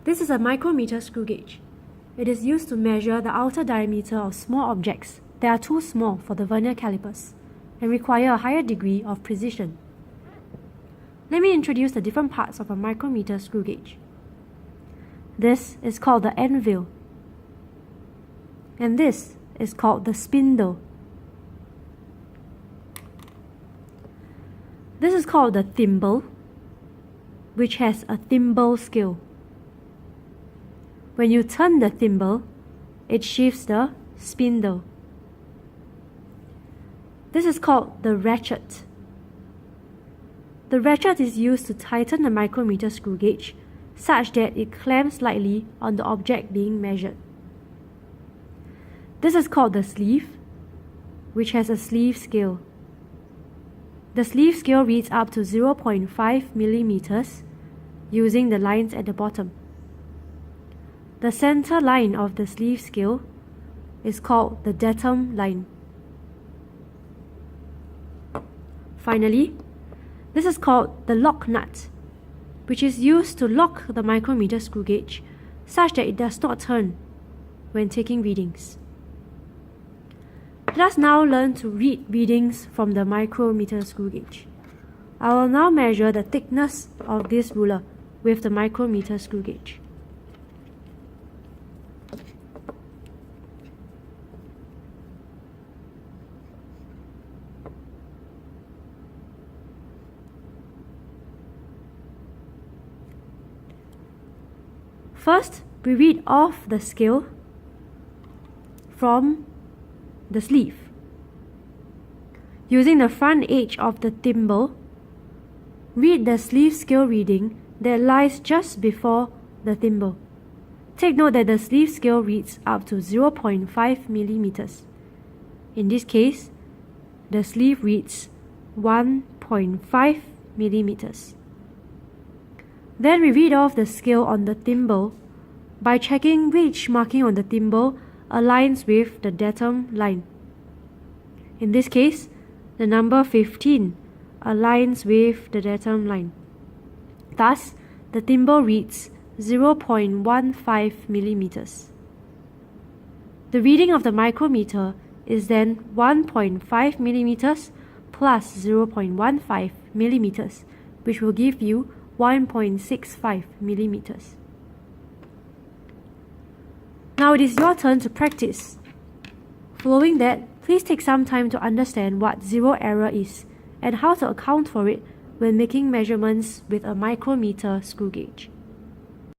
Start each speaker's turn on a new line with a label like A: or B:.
A: This is a micrometer screw gauge. It is used to measure the outer diameter of small objects that are too small for the vernier calipers and require a higher degree of precision. Let me introduce the different parts of a micrometer screw gauge. This is called the end veil, and this is called the spindle. This is called the thimble, which has a thimble scale. When you turn the thimble, it shifts the spindle. This is called the ratchet. The ratchet is used to tighten the micrometer screw gauge such that it clamps lightly on the object being measured. This is called the sleeve, which has a sleeve scale. The sleeve scale reads up to 0.5 millimeters using the lines at the bottom. The center line of the sleeve scale is called the datum line. Finally, this is called the lock nut, which is used to lock the micrometer screw gauge such that it does not turn when taking readings. Let us now learn to read readings from the micrometer screw gauge. I will now measure the thickness of this ruler with the micrometer screw gauge. First, we read off the scale from the sleeve. Using the front edge of the thimble, read the sleeve scale reading that lies just before the thimble. Take note that the sleeve scale reads up to 0.5 millimeters. In this case, the sleeve reads 1.5 millimeters. Then we read off the scale on the thimble by checking which marking on the thimble aligns with the datum line. In this case, the number 15 aligns with the datum line. Thus, the thimble reads 0.15 millimeters. The reading of the micrometer is then 1.5 millimeters plus 0.15 millimeters, which will give you 1.65 millimeters. Now it is your turn to practice. Following that, please take some time to understand what zero error is and how to account for it when making measurements with a micrometer screw gauge.